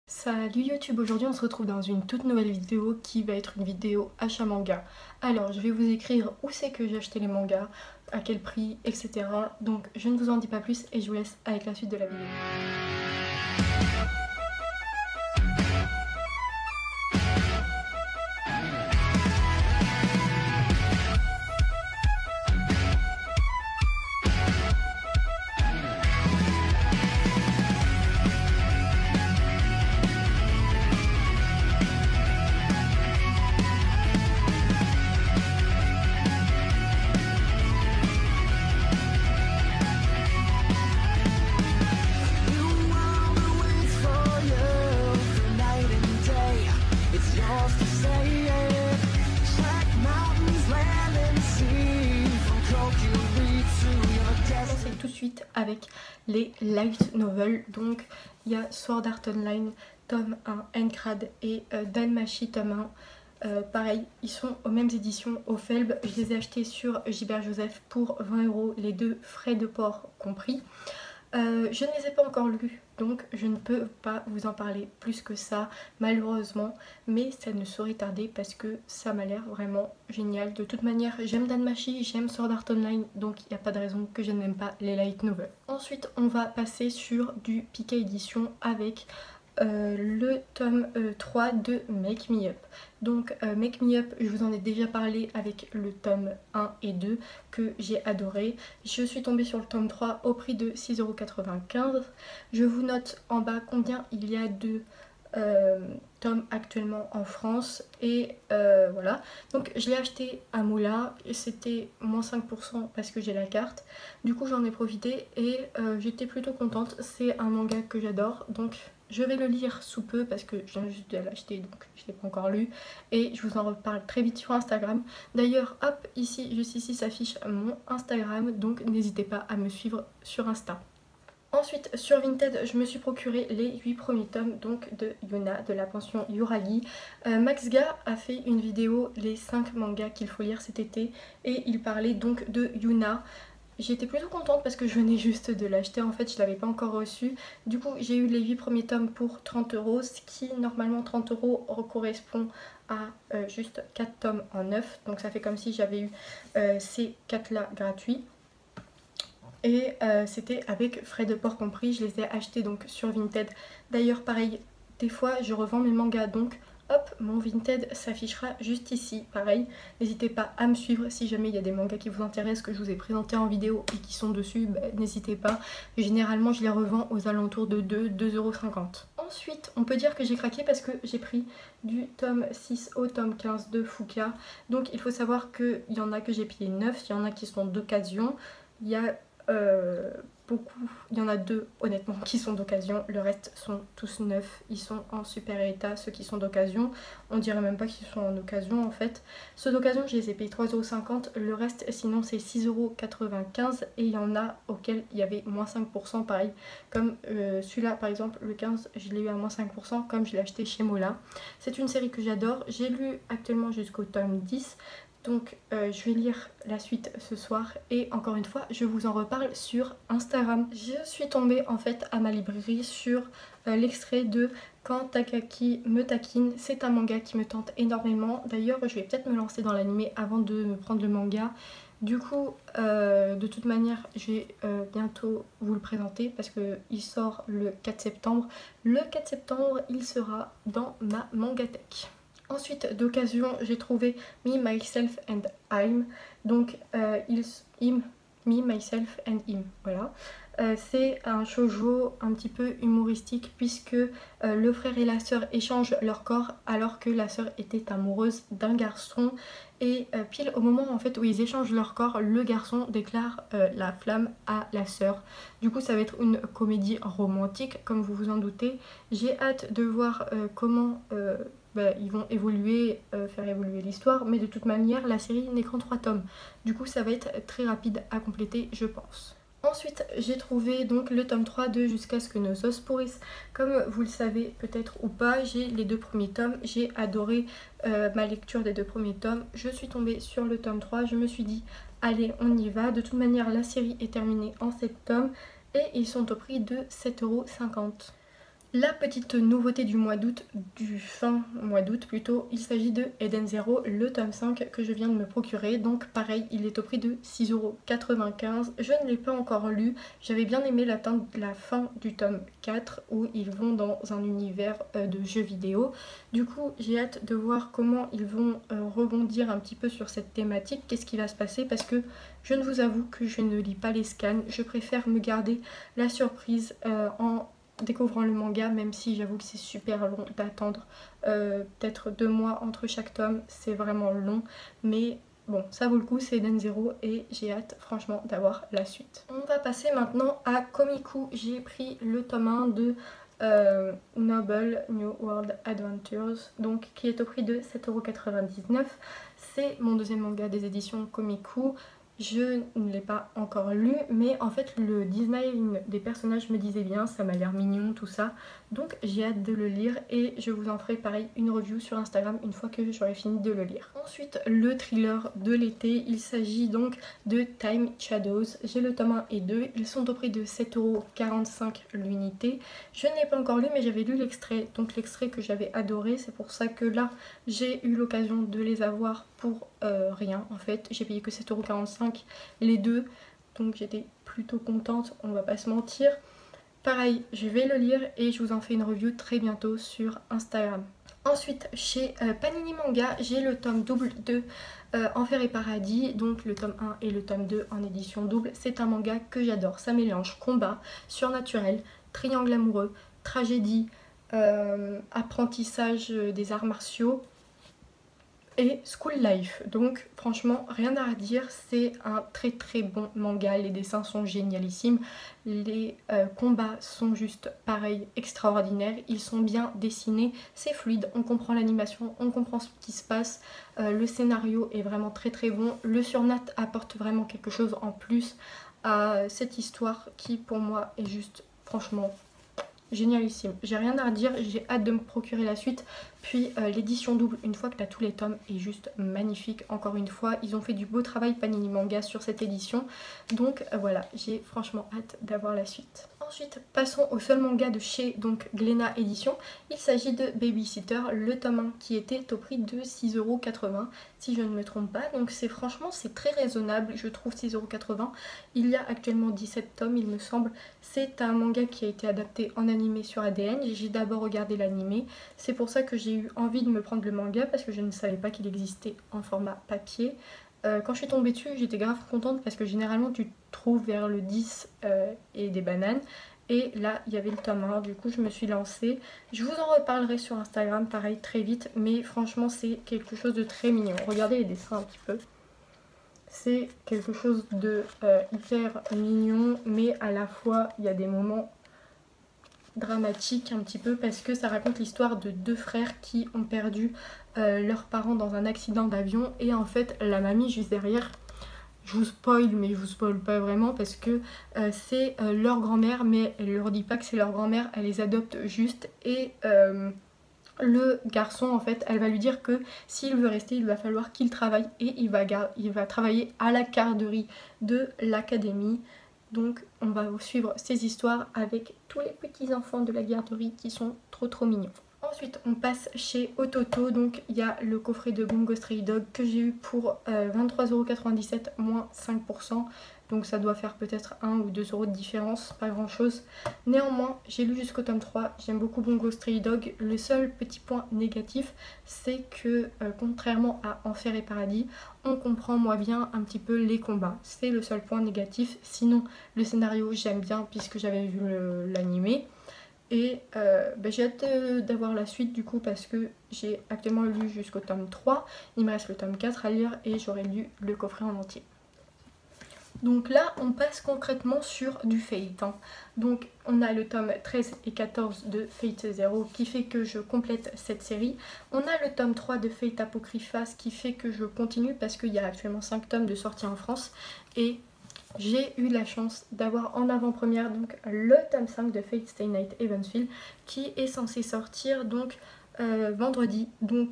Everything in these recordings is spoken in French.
Salut YouTube, aujourd'hui on se retrouve dans une toute nouvelle vidéo qui va être une vidéo achat manga. Alors je vais vous écrire où c'est que j'ai acheté les mangas, à quel prix, etc. Donc je ne vous en dis pas plus et je vous laisse avec la suite de la vidéo. Tout de suite avec les light novels. Donc il y a Sword Art Online tome 1, Encrad et Danmachi tome 1. Pareil, ils sont aux mêmes éditions au Felb. Je les ai achetés sur Gilbert Joseph pour 20 €, les deux frais de port compris. Je ne les ai pas encore lus, donc je ne peux pas vous en parler plus que ça, malheureusement, mais ça ne saurait tarder parce que ça m'a l'air vraiment génial. De toute manière, j'aime Danmachi, j'aime Sword Art Online, donc il n'y a pas de raison que je n'aime pas les light novels. Ensuite, on va passer sur du Pika Édition avec le tome 3 de Make Me Up. Donc Make Me Up, je vous en ai déjà parlé avec le tome 1 et 2 que j'ai adoré. Je suis tombée sur le tome 3 au prix de 6,95 €. Je vous note en bas combien il y a de tomes actuellement en France et voilà. Donc je l'ai acheté à Moula et c'était moins 5% parce que j'ai la carte. Du coup j'en ai profité et j'étais plutôt contente. C'est un manga que j'adore, donc je vais le lire sous peu parce que je viens juste de l'acheter, donc je ne l'ai pas encore lu. Et je vous en reparle très vite sur Instagram. D'ailleurs, hop, ici, juste ici, s'affiche mon Instagram. Donc n'hésitez pas à me suivre sur Insta. Ensuite, sur Vinted, je me suis procuré les 8 premiers tomes donc de Yuna, de la pension Yuragi. Max Ga a fait une vidéo, les 5 mangas qu'il faut lire cet été. Et il parlait donc de Yuna. J'étais plutôt contente parce que je venais juste de l'acheter, en fait je l'avais pas encore reçu. Du coup j'ai eu les 8 premiers tomes pour 30 €, ce qui normalement 30 € correspond à juste 4 tomes en 9. Donc ça fait comme si j'avais eu ces 4 là gratuits. Et c'était avec frais de port compris, je les ai achetés donc sur Vinted. D'ailleurs pareil, des fois je revends mes mangas, donc hop, mon Vinted s'affichera juste ici, pareil. N'hésitez pas à me suivre si jamais il y a des mangas qui vous intéressent, que je vous ai présentés en vidéo et qui sont dessus, bah, n'hésitez pas. Généralement je les revends aux alentours de 2,50 €. Ensuite, on peut dire que j'ai craqué parce que j'ai pris du tome 6 au tome 15 de Fuka. Donc il faut savoir qu'il y en a que j'ai payé 9, il y en a qui sont d'occasion. Il y a beaucoup, il y en a 2 honnêtement qui sont d'occasion, le reste sont tous neufs, ils sont en super état. Ceux qui sont d'occasion, on dirait même pas qu'ils sont en occasion en fait. Ceux d'occasion je les ai payés 3,50 €, le reste sinon c'est 6,95 € et il y en a auxquels il y avait moins 5%, pareil comme celui-là par exemple, le 15 je l'ai eu à moins 5% comme je l'ai acheté chez Mola. C'est une série que j'adore, j'ai lu actuellement jusqu'au tome 10. Donc je vais lire la suite ce soir et encore une fois je vous en reparle sur Instagram. Je suis tombée en fait à ma librairie sur l'extrait de Quand Takaki me taquine. C'est un manga qui me tente énormément. D'ailleurs je vais peut-être me lancer dans l'anime avant de me prendre le manga. Du coup de toute manière je vais bientôt vous le présenter parce qu'il sort le 4 septembre. Le 4 septembre il sera dans ma mangatech. Ensuite, d'occasion, j'ai trouvé Me, Myself and Him. Donc, Me, Myself and Him. Voilà. C'est un shoujo un petit peu humoristique puisque le frère et la sœur échangent leur corps alors que la sœur était amoureuse d'un garçon. Et pile au moment en fait où ils échangent leur corps, le garçon déclare la flamme à la sœur. Du coup, ça va être une comédie romantique, comme vous vous en doutez. J'ai hâte de voir comment ils vont évoluer, faire évoluer l'histoire, mais de toute manière la série n'est qu'en 3 tomes. Du coup ça va être très rapide à compléter je pense. Ensuite j'ai trouvé donc le tome 3 de Jusqu'à ce que nos os pourrissent. Comme vous le savez peut-être ou pas, j'ai les 2 premiers tomes, j'ai adoré ma lecture des 2 premiers tomes. Je suis tombée sur le tome 3, je me suis dit allez on y va. De toute manière la série est terminée en 7 tomes et ils sont au prix de 7,50 €. La petite nouveauté du mois d'août, du fin mois d'août plutôt, il s'agit de Eden Zero, le tome 5 que je viens de me procurer. Donc pareil, il est au prix de 6,95 €. Je ne l'ai pas encore lu, j'avais bien aimé la fin du tome 4 où ils vont dans un univers de jeux vidéo. Du coup, j'ai hâte de voir comment ils vont rebondir un petit peu sur cette thématique, qu'est-ce qui va se passer, parce que je ne vous avoue que je ne lis pas les scans, je préfère me garder la surprise en découvrant le manga, même si j'avoue que c'est super long d'attendre peut-être 2 mois entre chaque tome, c'est vraiment long, mais bon, ça vaut le coup, c'est Eden Zero et j'ai hâte franchement d'avoir la suite. On va passer maintenant à Komiku. J'ai pris le tome 1 de Noble New World Adventures, donc qui est au prix de 7,99 €. C'est mon deuxième manga des éditions Komiku. Je ne l'ai pas encore lu, mais en fait le design des personnages me disait bien, ça m'a l'air mignon tout ça, donc j'ai hâte de le lire et je vous en ferai pareil une review sur Instagram une fois que j'aurai fini de le lire. Ensuite, le thriller de l'été, il s'agit donc de Time Shadows. J'ai le tome 1 et 2, ils sont au prix de 7,45 € l'unité. Je ne l'ai pas encore lu, mais j'avais lu l'extrait, donc l'extrait que j'avais adoré, c'est pour ça que là j'ai eu l'occasion de les avoir pour rien en fait. J'ai payé que 7,45 € les deux, donc j'étais plutôt contente, on va pas se mentir. Pareil, je vais le lire et je vous en fais une review très bientôt sur Instagram. Ensuite, chez Panini Manga, j'ai le tome double de Enfer et Paradis, donc le tome 1 et le tome 2 en édition double. C'est un manga que j'adore, ça mélange combat, surnaturel, triangle amoureux, tragédie, apprentissage des arts martiaux et School Life. Donc franchement rien à redire, c'est un très bon manga, les dessins sont génialissimes, les combats sont juste pareil, extraordinaires, ils sont bien dessinés, c'est fluide, on comprend l'animation, on comprend ce qui se passe, le scénario est vraiment très bon, le surnat apporte vraiment quelque chose en plus à cette histoire qui pour moi est juste franchement génialissime. J'ai rien à redire, j'ai hâte de me procurer la suite. Puis l'édition double, une fois que tu as tous les tomes, est juste magnifique. Encore une fois, ils ont fait du beau travail Panini Manga sur cette édition. Donc voilà, j'ai franchement hâte d'avoir la suite. Ensuite, passons au seul manga de chez donc Glénat Édition. Il s'agit de Babysitter, le tome 1 qui était au prix de 6,80 € si je ne me trompe pas. Donc franchement c'est très raisonnable, je trouve 6,80 €. Il y a actuellement 17 tomes il me semble. C'est un manga qui a été adapté en animé sur ADN. J'ai d'abord regardé l'animé. C'est pour ça que j'ai eu envie de me prendre le manga parce que je ne savais pas qu'il existait en format papier. Quand je suis tombée dessus, j'étais grave contente parce que généralement tu trouves vers le 10 et des bananes. Et là, il y avait le tome 1, du coup je me suis lancée. Je vous en reparlerai sur Instagram, pareil, très vite. Mais franchement, c'est quelque chose de très mignon. Regardez les dessins un petit peu. C'est quelque chose de hyper mignon, mais à la fois, il y a des moments dramatique un petit peu parce que ça raconte l'histoire de deux frères qui ont perdu leurs parents dans un accident d'avion et en fait la mamie juste derrière, je vous spoil mais je vous spoil pas vraiment parce que c'est leur grand-mère, mais elle leur dit pas que c'est leur grand-mère, elle les adopte juste et le garçon en fait elle va lui dire que s'il veut rester il va falloir qu'il travaille et il va travailler à la garderie de l'académie. Donc on va suivre ces histoires avec tous les petits enfants de la garderie qui sont trop mignons. Ensuite on passe chez Ototo, donc il y a le coffret de Bungo Stray Dog que j'ai eu pour 23,97 € moins 5%. Donc ça doit faire peut-être 1 ou 2 € de différence, pas grand chose. Néanmoins j'ai lu jusqu'au tome 3, j'aime beaucoup Bungo Stray Dog. Le seul petit point négatif c'est que contrairement à Enfer et Paradis, on comprend moins bien un petit peu les combats. C'est le seul point négatif, sinon le scénario j'aime bien puisque j'avais vu l'animé. Et j'ai hâte d'avoir la suite du coup parce que j'ai actuellement lu jusqu'au tome 3, il me reste le tome 4 à lire et j'aurai lu le coffret en entier. Donc là on passe concrètement sur du Fate, hein. Donc on a le tome 13 et 14 de Fate Zero qui fait que je complète cette série. On a le tome 3 de Fate Apocrypha qui fait que je continue parce qu'il y a actuellement 5 tomes de sortie en France. Et j'ai eu la chance d'avoir en avant-première donc le tome 5 de Fate Stay Night Evansville qui est censé sortir donc vendredi. Donc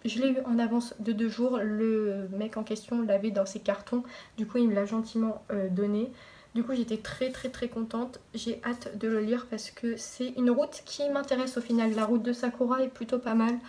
je l'ai eu en avance de 2 jours, le mec en question l'avait dans ses cartons, du coup il me l'a gentiment donné. Du coup j'étais très contente, j'ai hâte de le lire parce que c'est une route qui m'intéresse au final. La route de Sakura est plutôt pas mal.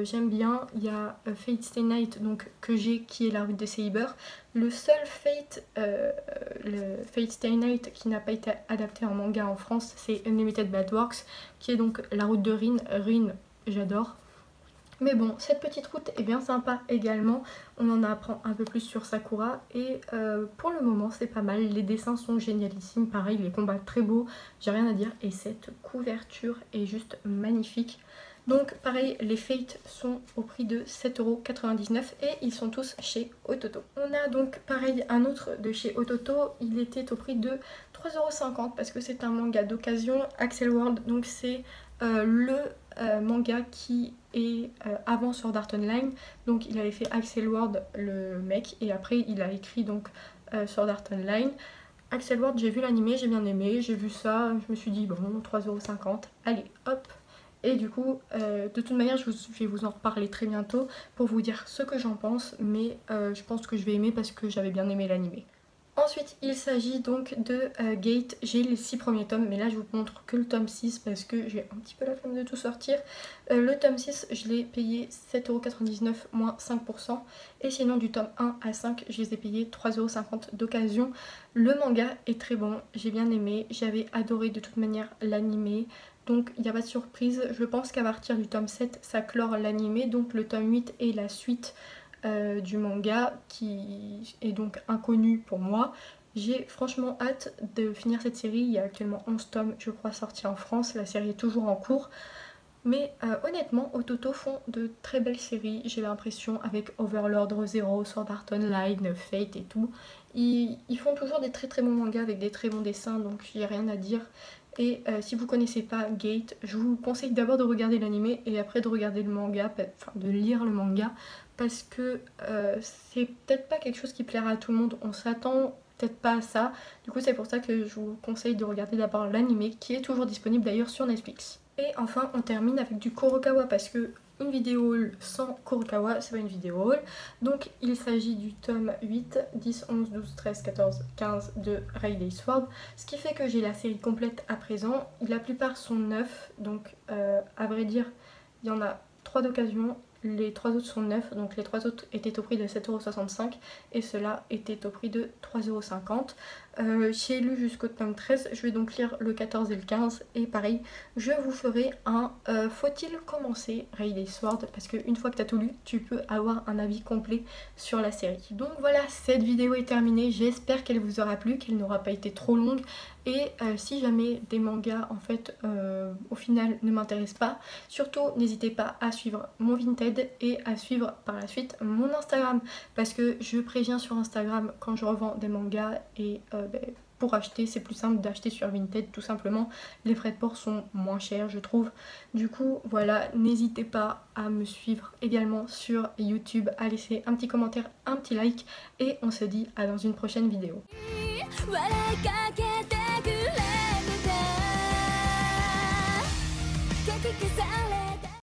J'aime bien. Il y a Fate Stay Night donc, que j'ai, qui est la route de Saber. Le seul le Fate Stay Night qui n'a pas été adapté en manga en France, c'est Unlimited Bad Works, qui est donc la route de Rin. Rin, j'adore. Mais bon, cette petite route est bien sympa également. On en apprend un peu plus sur Sakura et pour le moment c'est pas mal. Les dessins sont génialissimes, pareil, les combats très beaux, j'ai rien à dire. Et cette couverture est juste magnifique. Donc pareil, les Fate sont au prix de 7,99€ et ils sont tous chez Ototo. On a donc pareil un autre de chez Ototo, il était au prix de 3,50€ parce que c'est un manga d'occasion, Axel World, donc c'est le manga qui est avant Sword Art Online. Donc il avait fait Axel World le mec et après il a écrit donc Sword Art Online. Axel World, j'ai vu l'animé, j'ai bien aimé, j'ai vu ça, je me suis dit bon 3,50€, allez hop. Et du coup, de toute manière, je vais vous en reparler très bientôt pour vous dire ce que j'en pense, mais je pense que je vais aimer parce que j'avais bien aimé l'animé. Ensuite, il s'agit donc de Gate. J'ai les 6 premiers tomes, mais là je vous montre que le tome 6 parce que j'ai un petit peu la flemme de tout sortir. Le tome 6, je l'ai payé 7,99€ moins 5%. Et sinon, du tome 1 à 5, je les ai payés 3,50€ d'occasion. Le manga est très bon, j'ai bien aimé. J'avais adoré de toute manière l'animé. Donc il n'y a pas de surprise. Je pense qu'à partir du tome 7, ça clore l'animé. Donc le tome 8 est la suite du manga qui est donc inconnu pour moi. J'ai franchement hâte de finir cette série. Il y a actuellement 11 tomes je crois sortis en France, la série est toujours en cours. Mais honnêtement, Ototo font de très belles séries, j'ai l'impression, avec Overlord, Re:Zero, Sword Art Online, Fate et tout. Ils font toujours des très bons mangas avec des très bons dessins, donc il n'y a rien à dire. Et si vous connaissez pas Gate, je vous conseille d'abord de regarder l'animé et après de regarder le manga, enfin de lire le manga, parce que c'est peut-être pas quelque chose qui plaira à tout le monde, on s'attend peut-être pas à ça. Du coup c'est pour ça que je vous conseille de regarder d'abord l'animé, qui est toujours disponible d'ailleurs sur Netflix. Et enfin on termine avec du Kurokawa parce que une vidéo haul sans Kurokawa, c'est pas une vidéo haul. Donc il s'agit du tome 8, 10, 11, 12, 13, 14, 15 de Rayleigh Sword. Ce qui fait que j'ai la série complète à présent. La plupart sont neufs, donc à vrai dire, il y en a 3 d'occasion. Les 3 autres sont neufs, donc les 3 autres étaient au prix de 7,65€ et ceux-là étaient au prix de 3,50€. J'ai lu jusqu'au tome 13, je vais donc lire le 14 et le 15 et pareil, je vous ferai un faut-il commencer Rayleigh Sword parce qu'une fois que tu as tout lu, tu peux avoir un avis complet sur la série. Donc voilà, cette vidéo est terminée, j'espère qu'elle vous aura plu, qu'elle n'aura pas été trop longue. Et si jamais des mangas en fait au final ne m'intéressent pas, surtout n'hésitez pas à suivre mon Vinted et à suivre par la suite mon Instagram parce que je préviens sur Instagram quand je revends des mangas et pour acheter c'est plus simple d'acheter sur Vinted tout simplement, les frais de port sont moins chers je trouve. Du coup voilà, n'hésitez pas à me suivre également sur YouTube, à laisser un petit commentaire, un petit like et on se dit à dans une prochaine vidéo. Cause